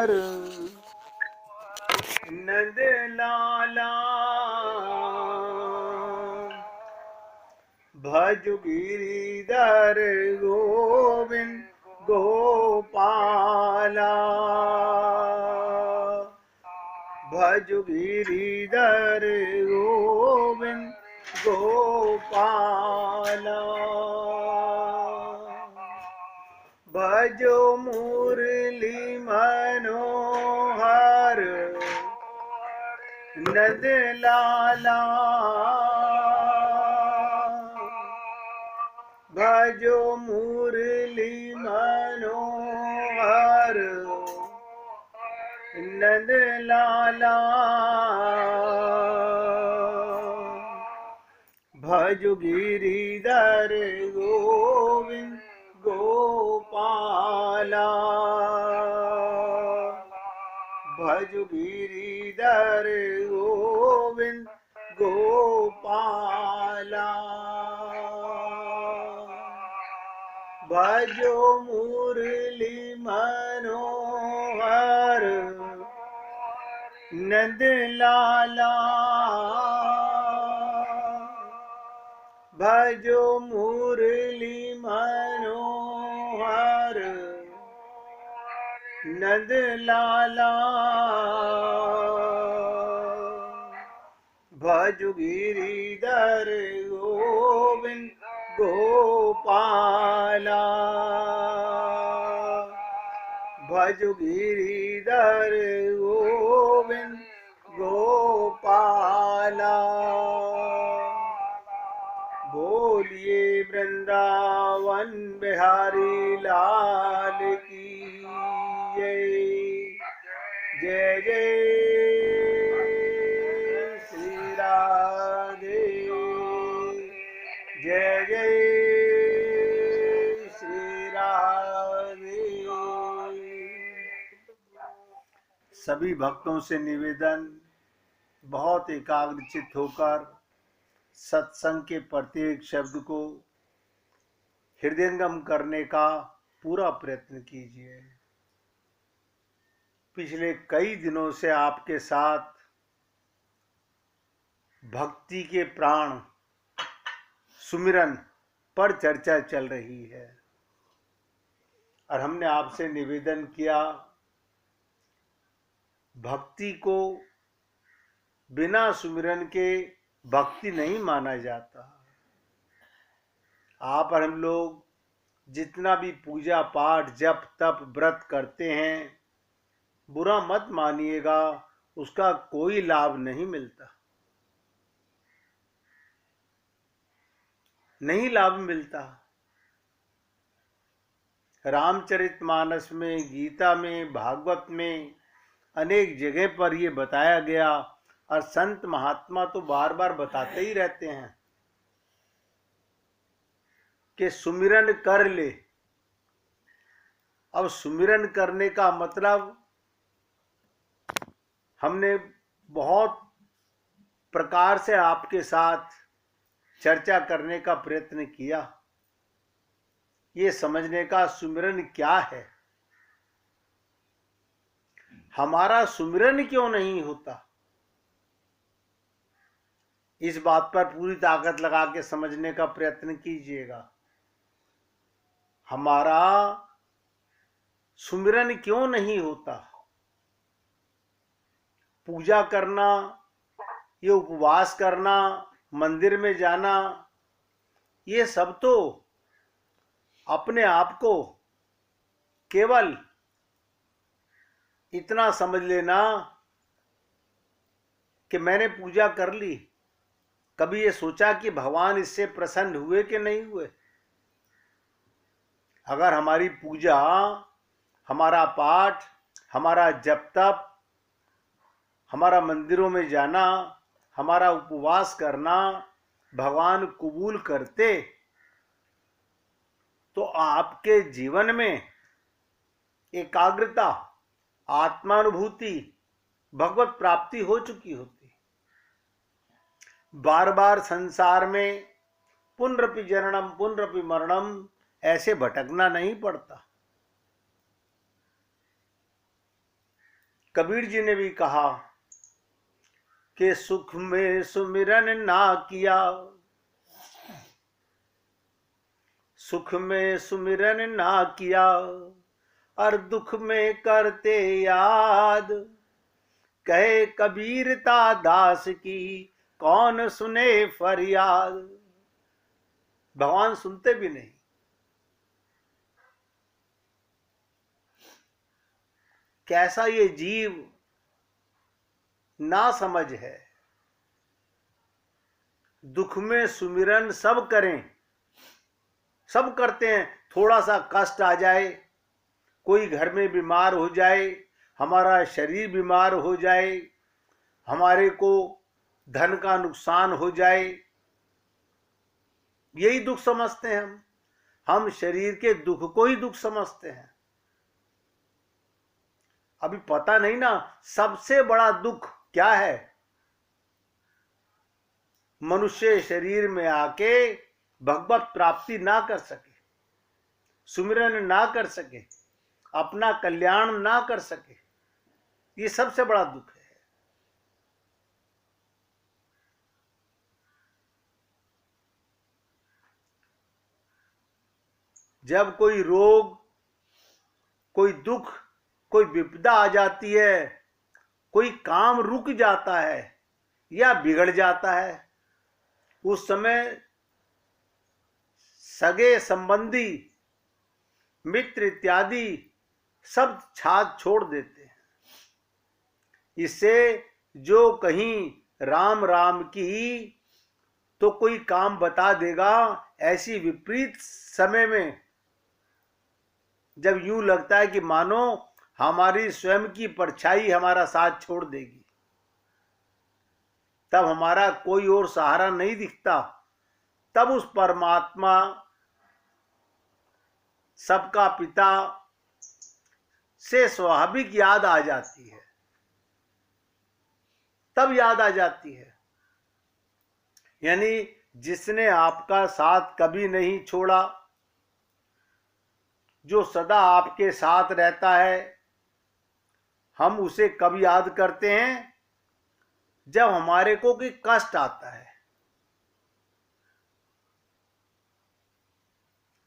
हर नंद लाला भज गिरिधर गोविंद गोपाला भज गिरिधर गोविंद गोपाला भजो मुरली मनोहर नंद लाला भजो मुरली मनोहर नंद लाला भजो गिरिधर गोविंद गोपाला भजो गिरिधर गोविंद गोपाला भजो मुरली मनोहर नंद लाला भजो मुरली मनोहर नंद लाला भजो गिरिधर गोविंद गोपाला भजो गिरिधर गोविंद गोपाला बोलिए वृंदावन बिहारी लाल की जय जय जय श्री राधे जय जय श्री राधे। सभी भक्तों से निवेदन, बहुत एकाग्रचित्त होकर सत्संग के प्रत्येक शब्द को हृदयंगम करने का पूरा प्रयत्न कीजिए। पिछले कई दिनों से आपके साथ भक्ति के प्राण सुमिरन पर चर्चा चल रही है और हमने आपसे निवेदन किया, भक्ति को बिना सुमिरन के भक्ति नहीं माना जाता। आप और हम लोग जितना भी पूजा पाठ जप तप व्रत करते हैं, बुरा मत मानिएगा, उसका कोई लाभ नहीं मिलता, नहीं लाभ मिलता। रामचरितमानस में, गीता में, भागवत में अनेक जगह पर यह बताया गया और संत महात्मा तो बार बार बताते ही रहते हैं कि सुमिरन कर ले। अब सुमिरन करने का मतलब हमने बहुत प्रकार से आपके साथ चर्चा करने का प्रयत्न किया, ये समझने का सुमिरन क्या है, हमारा सुमिरन क्यों नहीं होता, इस बात पर पूरी ताकत लगा के समझने का प्रयत्न कीजिएगा। हमारा सुमिरन क्यों नहीं होता? पूजा करना, ये उपवास करना, मंदिर में जाना, ये सब तो अपने आप को केवल इतना समझ लेना कि मैंने पूजा कर ली। कभी ये सोचा कि भगवान इससे प्रसन्न हुए कि नहीं हुए? अगर हमारी पूजा, हमारा पाठ, हमारा जप तप, हमारा मंदिरों में जाना, हमारा उपवास करना भगवान कबूल करते तो आपके जीवन में एकाग्रता, आत्मानुभूति, भगवत प्राप्ति हो चुकी होती। बार बार संसार में पुनरपि जननम पुनरपि मरणम ऐसे भटकना नहीं पड़ता। कबीर जी ने भी कहा कि सुख में सुमिरन ना किया, सुख में सुमिरन ना किया, और दुख में करते याद, कहे कबीरता दास की कौन सुने फरियाद। भगवान सुनते भी नहीं। कैसा ये जीव ना समझ है। दुख में सुमिरन सब करें, सब करते हैं। थोड़ा सा कष्ट आ जाए, कोई घर में बीमार हो जाए, हमारा शरीर बीमार हो जाए, हमारे को धन का नुकसान हो जाए, यही दुख समझते हैं हम शरीर के दुख को ही दुख समझते हैं। अभी पता नहीं ना सबसे बड़ा दुख क्या है। मनुष्य शरीर में आके भगवत प्राप्ति ना कर सके, सुमिरन ना कर सके, अपना कल्याण ना कर सके, ये सबसे बड़ा दुख है। जब कोई रोग, कोई दुख, कोई विपदा आ जाती है, कोई काम रुक जाता है या बिगड़ जाता है, उस समय सगे संबंधी, मित्र इत्यादि सब साथ छोड़ देते हैं। इससे जो कहीं राम राम की तो कोई काम बता देगा, ऐसी विपरीत समय में जब यूं लगता है कि मानो हमारी स्वयं की परछाई हमारा साथ छोड़ देगी, तब हमारा कोई और सहारा नहीं दिखता, तब उस परमात्मा सबका पिता से स्वाभाविक याद आ जाती है, तब याद आ जाती है। यानी जिसने आपका साथ कभी नहीं छोड़ा, जो सदा आपके साथ रहता है, हम उसे कब याद करते हैं? जब हमारे को कोई कष्ट आता है,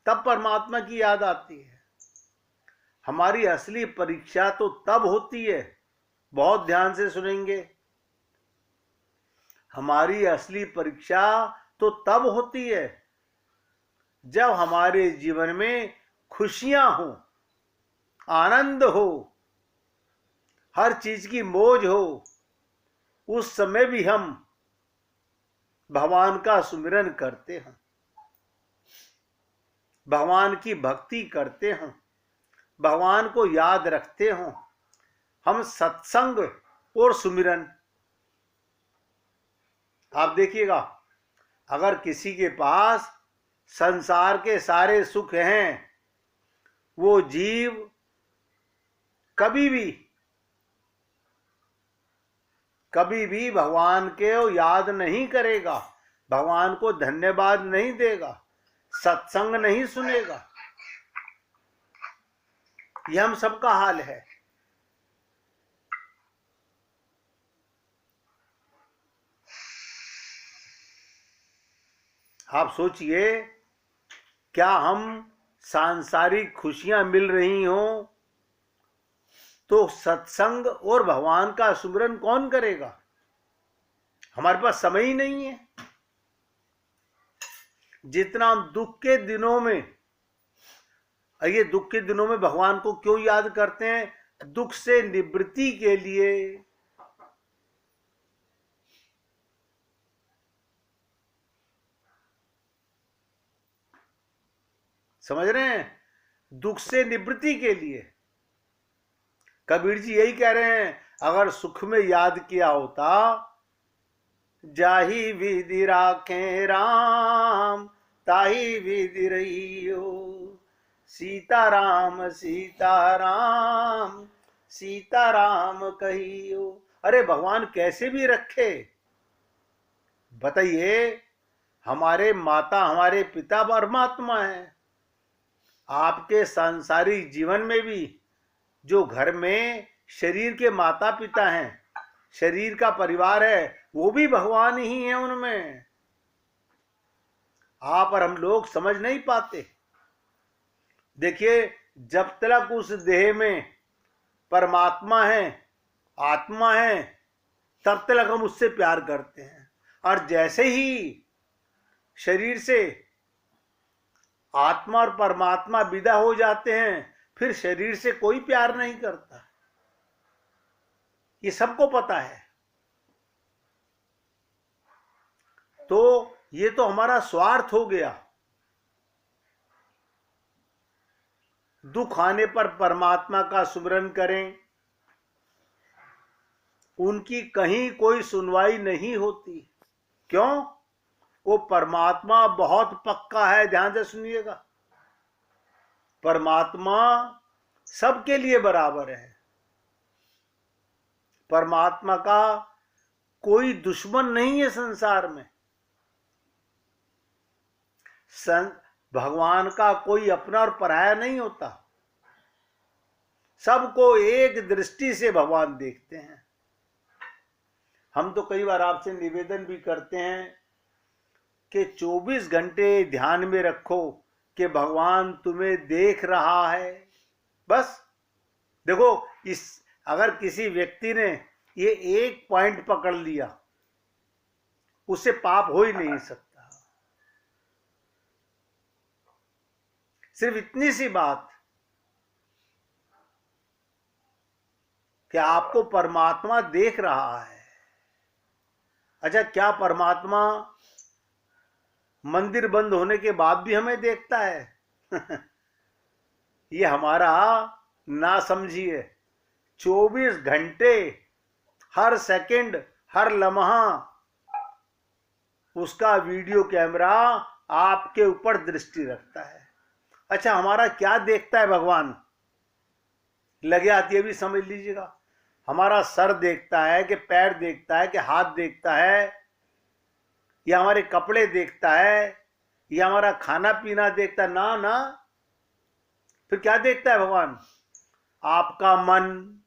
तब परमात्मा की याद आती है। हमारी असली परीक्षा तो तब होती है, बहुत ध्यान से सुनेंगे, हमारी असली परीक्षा तो तब होती है जब हमारे जीवन में खुशियां हो, आनंद हो, हर चीज की मौज हो। उस समय भी हम भगवान का सुमिरन करते हैं, भगवान की भक्ति करते हैं, भगवान को याद रखते हो। हम सत्संग और सुमिरन, आप देखिएगा, अगर किसी के पास संसार के सारे सुख हैं, वो जीव कभी भी भगवान के याद नहीं करेगा, भगवान को धन्यवाद नहीं देगा, सत्संग नहीं सुनेगा। यह हम सबका हाल है। आप सोचिए, क्या हम सांसारिक खुशियां मिल रही हों तो सत्संग और भगवान का सुमिरन कौन करेगा? हमारे पास समय ही नहीं है। जितना हम दुख के दिनों में, ये दुख के दिनों में भगवान को क्यों याद करते हैं? दुख से निवृत्ति के लिए। समझ रहे हैं? दुख से निवृत्ति के लिए। कबीर जी यही कह रहे हैं, अगर सुख में याद किया होता, जाही विधि राखे राम ताही विधि रहियो, सीताराम सीताराम सीताराम कहियो। अरे भगवान कैसे भी रखे, बताइए। हमारे माता, हमारे पिता परमात्मा है। आपके सांसारिक जीवन में भी जो घर में शरीर के माता पिता हैं, शरीर का परिवार है, वो भी भगवान ही है उनमें। आप और हम लोग समझ नहीं पाते। देखिए, जब तक उस देह में परमात्मा है, आत्मा है, तब तक हम उससे प्यार करते हैं। और जैसे ही शरीर से आत्मा और परमात्मा विदा हो जाते हैं, फिर शरीर से कोई प्यार नहीं करता। ये सबको पता है। तो ये तो हमारा स्वार्थ हो गया। दुख आने पर परमात्मा का सुमिरन करें, उनकी कहीं कोई सुनवाई नहीं होती। क्यों? वो परमात्मा बहुत पक्का है। ध्यान से सुनिएगा, परमात्मा सबके लिए बराबर है। परमात्मा का कोई दुश्मन नहीं है संसार में। भगवान का कोई अपना और पराया नहीं होता। सबको एक दृष्टि से भगवान देखते हैं। हम तो कई बार आपसे निवेदन भी करते हैं कि 24 घंटे ध्यान में रखो कि भगवान तुम्हें देख रहा है। बस देखो, अगर किसी व्यक्ति ने ये एक पॉइंट पकड़ लिया, उससे पाप हो ही नहीं सकता। सिर्फ इतनी सी बात कि आपको परमात्मा देख रहा है। अच्छा, क्या परमात्मा मंदिर बंद होने के बाद भी हमें देखता है? ये हमारा ना समझिए। 24 घंटे, हर सेकंड, हर लम्हा उसका वीडियो कैमरा आपके ऊपर दृष्टि रखता है। अच्छा, हमारा क्या देखता है भगवान? लगे आती है भी समझ लीजिएगा। हमारा सर देखता है कि पैर देखता है कि हाथ देखता है, या हमारे कपड़े देखता है, या हमारा खाना पीना देखता है? ना ना। फिर क्या देखता है भगवान? आपका मन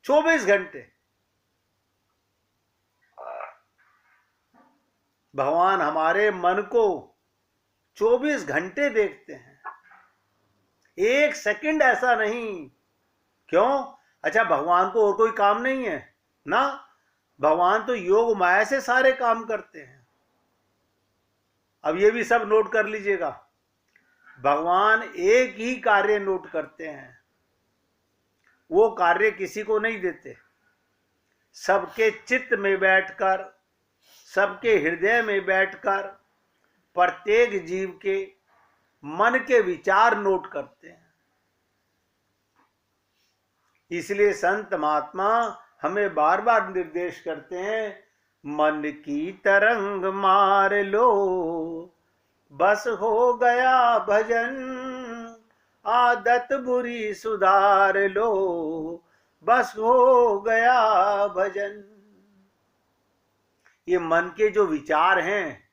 24 घंटे। भगवान हमारे मन को 24 घंटे देखते हैं, एक सेकंड ऐसा नहीं। क्यों? अच्छा, भगवान को और कोई काम नहीं है ना? भगवान तो योग माया से सारे काम करते हैं। अब ये भी सब नोट कर लीजिएगा, भगवान एक ही कार्य नोट करते हैं, वो कार्य किसी को नहीं देते। सबके चित्त में बैठकर, सबके हृदय में बैठकर प्रत्येक जीव के मन के विचार नोट करते हैं। इसलिए संत महात्मा हमें बार बार निर्देश करते हैं, मन की तरंग मार लो, बस हो गया भजन, आदत बुरी सुधार लो, बस हो गया भजन। ये मन के जो विचार हैं,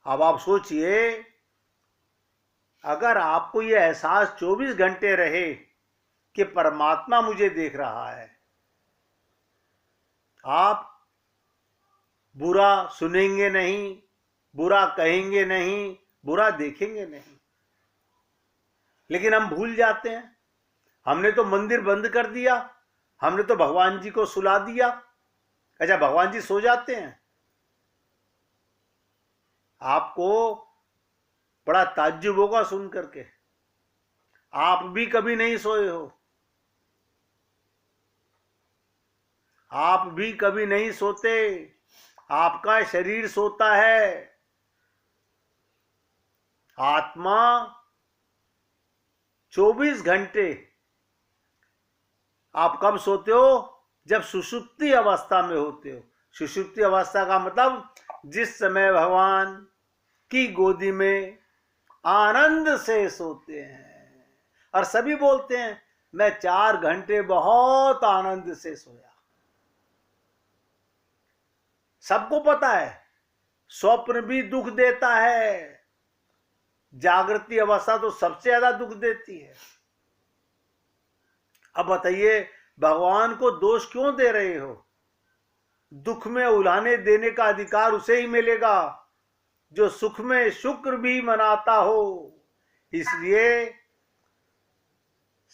अब आप सोचिए, अगर आपको ये एहसास 24 घंटे रहे कि परमात्मा मुझे देख रहा है, आप बुरा सुनेंगे नहीं, बुरा कहेंगे नहीं, बुरा देखेंगे नहीं। लेकिन हम भूल जाते हैं। हमने तो मंदिर बंद कर दिया, हमने तो भगवान जी को सुला दिया। अच्छा, भगवान जी सो जाते हैं? आपको बड़ा ताज्जुब होगा सुन करके, आप भी कभी नहीं सोए हो। आप भी कभी नहीं सोते, आपका शरीर सोता है। आत्मा 24 घंटे। आप कब सोते हो? जब सुषुप्ति अवस्था में होते हो। सुषुप्ति अवस्था का मतलब जिस समय भगवान की गोदी में आनंद से सोते हैं। और सभी बोलते हैं, मैं 4 घंटे बहुत आनंद से सोया। सबको पता है स्वप्न भी दुख देता है, जागृति अवस्था तो सबसे ज्यादा दुख देती है। अब बताइए, भगवान को दोष क्यों दे रहे हो? दुख में उलाहने देने का अधिकार उसे ही मिलेगा जो सुख में शुक्र भी मनाता हो। इसलिए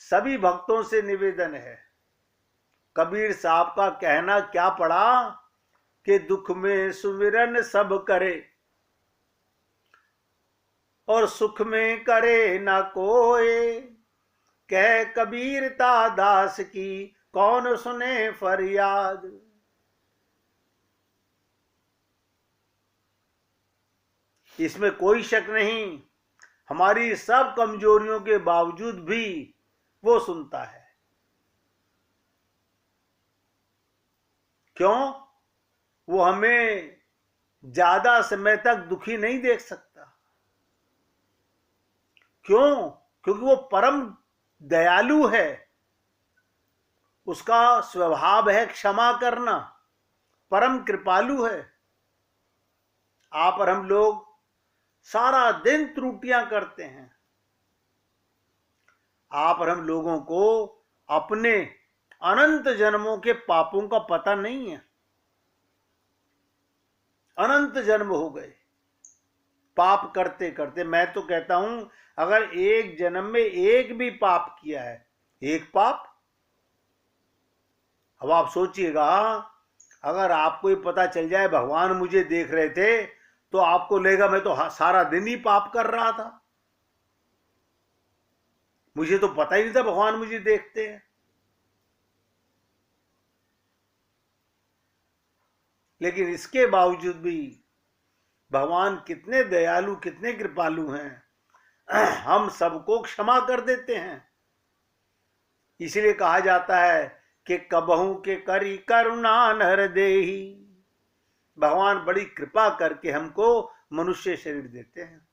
सभी भक्तों से निवेदन है, कबीर साहब का कहना क्या पड़ा कि दुख में सुमिरन सब करे और सुख में करे ना कोई, कह कबीरता दास की कौन सुने फरियाद। इसमें कोई शक नहीं, हमारी सब कमजोरियों के बावजूद भी वो सुनता है। क्यों? वो हमें ज्यादा समय तक दुखी नहीं देख सकता। क्यों? क्योंकि वो परम दयालु है, उसका स्वभाव है क्षमा करना, परम कृपालु है। आप और हम लोग सारा दिन त्रुटियां करते हैं। आप और हम लोगों को अपने अनंत जन्मों के पापों का पता नहीं है। अनंत जन्म हो गए पाप करते करते। मैं तो कहता हूं, अगर एक जन्म में एक भी पाप किया है, एक पाप, अब आप सोचिएगा, अगर आपको ये पता चल जाए भगवान मुझे देख रहे थे, तो आपको लगेगा मैं तो सारा दिन ही पाप कर रहा था, मुझे तो पता ही नहीं था भगवान मुझे देखते हैं। लेकिन इसके बावजूद भी भगवान कितने दयालु, कितने कृपालु हैं, हम सबको क्षमा कर देते हैं। इसलिए कहा जाता है कि कबहू के करी करुणा नर देही। भगवान बड़ी कृपा करके हमको मनुष्य शरीर देते हैं।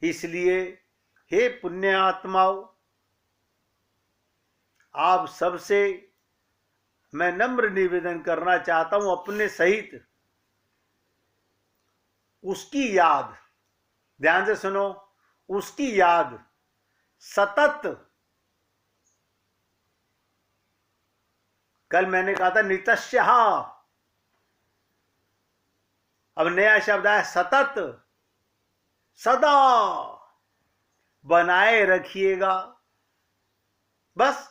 इसलिए हे पुण्य आत्माओं, आप सबसे मैं नम्र निवेदन करना चाहता हूं, अपने सहित उसकी याद, ध्यान से सुनो, उसकी याद सतत, कल मैंने कहा था नितस्यः, अब नया शब्द है सतत, सदा बनाए रखिएगा। बस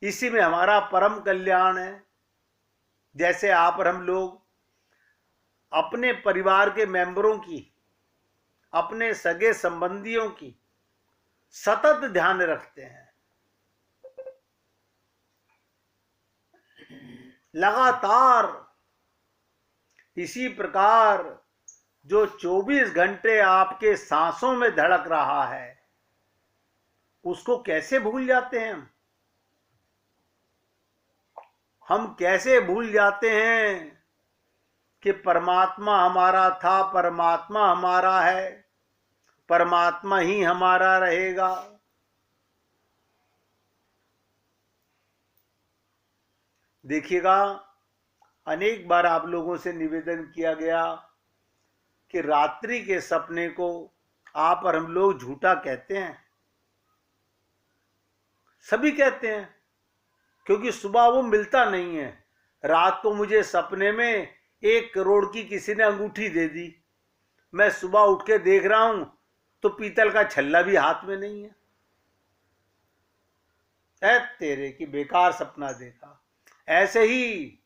इसी में हमारा परम कल्याण है। जैसे आप और हम लोग अपने परिवार के मेंबरों की, अपने सगे संबंधियों की सतत ध्यान रखते हैं, लगातार, इसी प्रकार जो 24 घंटे आपके सांसों में धड़क रहा है, उसको कैसे भूल जाते हैं हम कैसे भूल जाते हैं कि परमात्मा हमारा था, परमात्मा हमारा है, परमात्मा ही हमारा रहेगा। देखिएगा, अनेक बार आप लोगों से निवेदन किया गया कि रात्रि के सपने को आप और हम लोग झूठा कहते हैं, सभी कहते हैं, क्योंकि सुबह वो मिलता नहीं है। रात को मुझे सपने में 1 करोड़ की किसी ने अंगूठी दे दी, मैं सुबह उठ के देख रहा हूं तो पीतल का छल्ला भी हाथ में नहीं है। ऐ तेरे की बेकार सपना देखा। ऐसे ही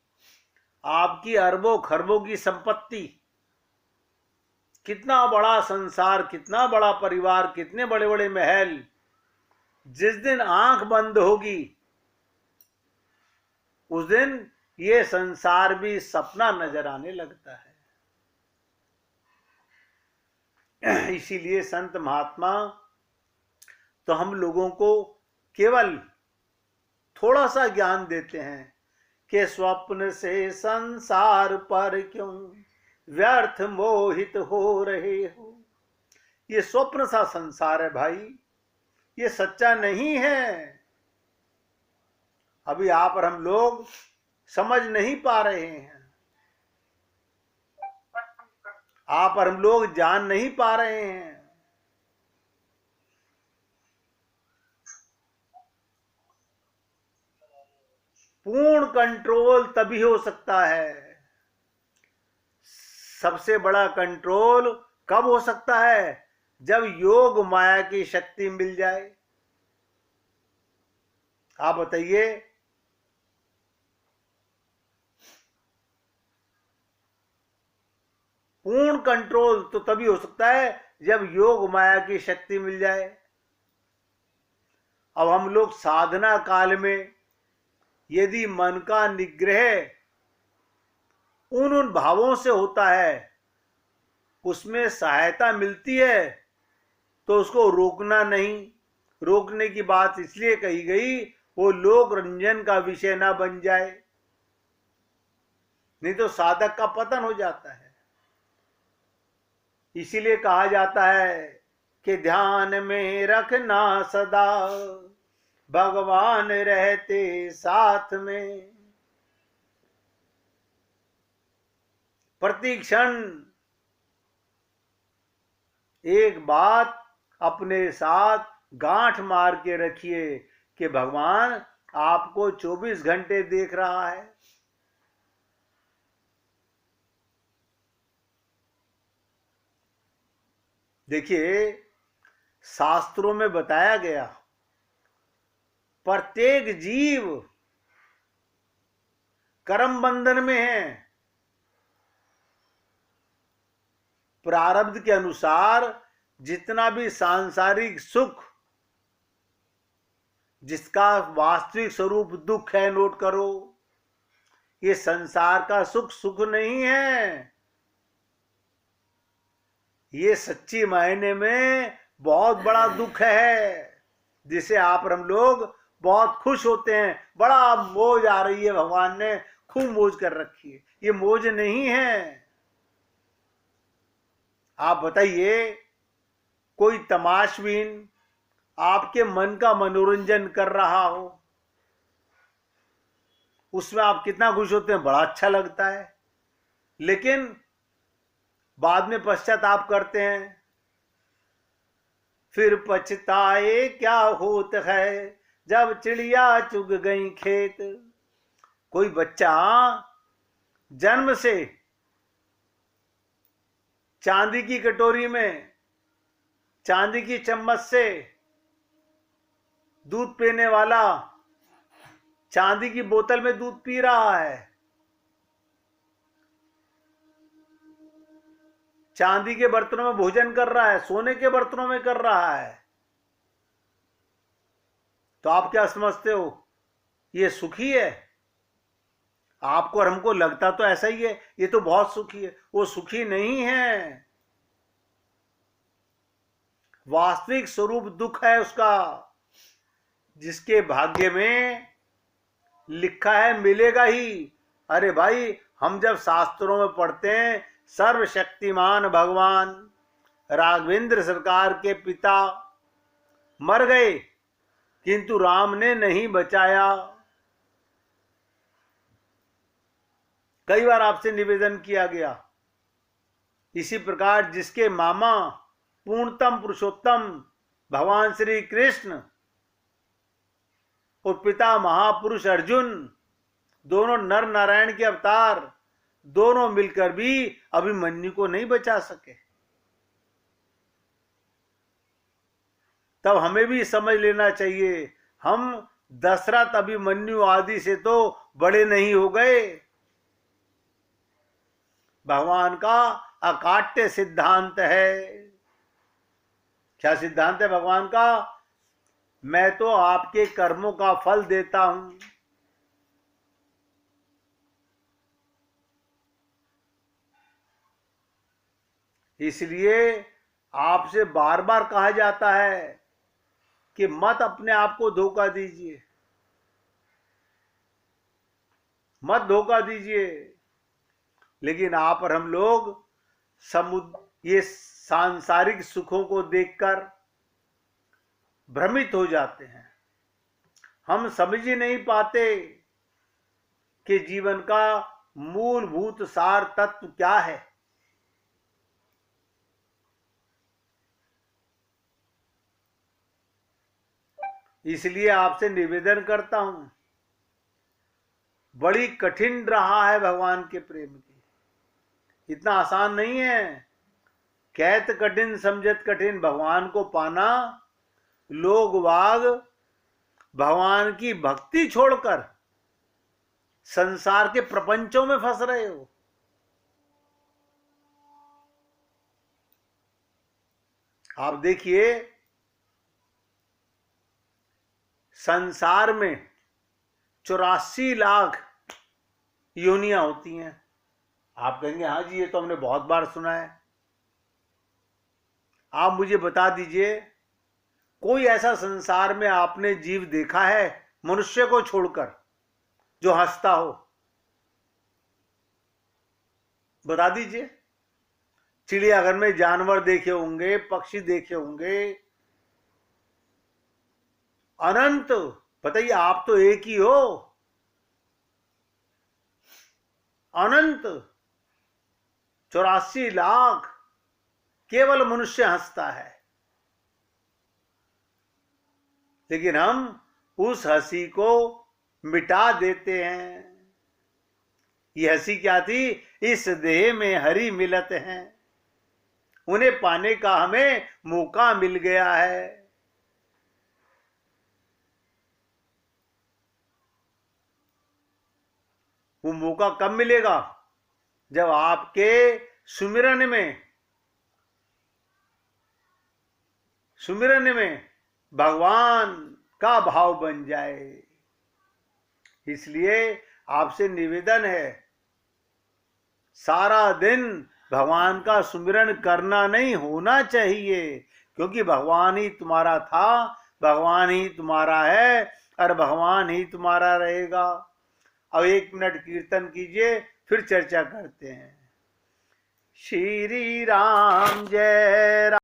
आपकी अरबों खरबों की संपत्ति, कितना बड़ा संसार, कितना बड़ा परिवार, कितने बड़े बड़े महल, जिस दिन आंख बंद होगी उस दिन ये संसार भी सपना नजर आने लगता है। इसीलिए संत महात्मा तो हम लोगों को केवल थोड़ा सा ज्ञान देते हैं कि स्वप्न से संसार पर क्यों व्यर्थ मोहित हो रहे हो। ये स्वप्न सा संसार है भाई, ये सच्चा नहीं है। अभी आप और हम लोग समझ नहीं पा रहे हैं। आप और हम लोग जान नहीं पा रहे हैं। पूर्ण कंट्रोल तभी हो सकता है। सबसे बड़ा कंट्रोल कब हो सकता है? जब योग माया की शक्ति मिल जाए। आप बताइए। पूर्ण कंट्रोल तो तभी हो सकता है जब योग माया की शक्ति मिल जाए। अब हम लोग साधना काल में यदि मन का निग्रह उन भावों से होता है, उसमें सहायता मिलती है, तो उसको रोकना नहीं। रोकने की बात इसलिए कही गई वो लोक रंजन का विषय ना बन जाए, नहीं तो साधक का पतन हो जाता है। इसीलिए कहा जाता है कि ध्यान में रखना सदा, भगवान रहते साथ में। प्रतिक्षण एक बात अपने साथ गांठ मार के रखिए कि भगवान आपको 24 घंटे देख रहा है। देखिए, शास्त्रों में बताया गया प्रत्येक जीव कर्म बंधन में है। प्रारब्ध के अनुसार जितना भी सांसारिक सुख, जिसका वास्तविक स्वरूप दुख है, नोट करो, ये संसार का सुख सुख नहीं है। ये सच्ची मायने में बहुत बड़ा दुख है, जिसे आप और हम लोग बहुत खुश होते हैं। बड़ा मौज आ रही है, भगवान ने खूब मौज कर रखी है। ये मौज नहीं है। आप बताइए, कोई तमाशबीन आपके मन का मनोरंजन कर रहा हो, उसमें आप कितना खुश होते हैं, बड़ा अच्छा लगता है। लेकिन बाद में पश्चाताप करते हैं, फिर पछताए क्या होत है जब चिड़िया चुग गई खेत। कोई बच्चा जन्म से चांदी की कटोरी में चांदी की चम्मच से दूध पीने वाला चांदी की बोतल में दूध पी रहा है, चांदी के बर्तनों में भोजन कर रहा है, सोने के बर्तनों में कर रहा है। तो आप क्या समझते हो, ये सुखी है? आपको और हमको लगता तो ऐसा ही है, ये तो बहुत सुखी है। वो सुखी नहीं है। वास्तविक स्वरूप दुख है उसका। जिसके भाग्य में लिखा है मिलेगा ही। अरे भाई, हम जब शास्त्रों में पढ़ते हैं, सर्वशक्तिमान भगवान राघवेंद्र सरकार के पिता मर गए किंतु राम ने नहीं बचाया। कई बार आपसे निवेदन किया गया। इसी प्रकार जिसके मामा पूर्णतम पुरुषोत्तम भगवान श्री कृष्ण और पिता महापुरुष अर्जुन, दोनों नर नारायण के अवतार, दोनों मिलकर भी अभिमन्यु को नहीं बचा सके। तब हमें भी समझ लेना चाहिए, हम दशरथ अभिमन्यु आदि से तो बड़े नहीं हो गए। भगवान का अकाट्य सिद्धांत है। क्या सिद्धांत है भगवान का? मैं तो आपके कर्मों का फल देता हूं। इसलिए आपसे बार बार कहा जाता है कि मत अपने आप को धोखा दीजिए, मत धोखा दीजिए। लेकिन आप और हम लोग ये सांसारिक सुखों को देखकर भ्रमित हो जाते हैं। हम समझ ही नहीं पाते कि जीवन का मूलभूत सार तत्व क्या है। इसलिए आपसे निवेदन करता हूं, बड़ी कठिन रहा है भगवान के प्रेम की, इतना आसान नहीं है। कहत कठिन समझत कठिन, भगवान को पाना। लोग वाग भगवान की भक्ति छोड़कर संसार के प्रपंचों में फंस रहे हो। आप देखिए, संसार में 84 लाख योनियां होती हैं। आप कहेंगे हाँ जी, ये तो हमने बहुत बार सुना है। आप मुझे बता दीजिए, कोई ऐसा संसार में आपने जीव देखा है मनुष्य को छोड़कर जो हंसता हो? बता दीजिए। चिड़ियाघर में जानवर देखे होंगे, पक्षी देखे होंगे, अनंत। बताइए, आप तो एक ही हो। अनंत 84 लाख केवल मनुष्य हंसता है, लेकिन हम उस हंसी को मिटा देते हैं। ये हंसी क्या थी? इस देह में हरि मिलत हैं, उन्हें पाने का हमें मौका मिल गया है। वो मौका कब मिलेगा? जब आपके सुमिरन में भगवान का भाव बन जाए। इसलिए आपसे निवेदन है, सारा दिन भगवान का सुमिरन करना नहीं, होना चाहिए, क्योंकि भगवान ही तुम्हारा था, भगवान ही तुम्हारा है और भगवान ही तुम्हारा रहेगा। अब 1 मिनट कीर्तन कीजिए, फिर चर्चा करते हैं। श्री राम जय राम।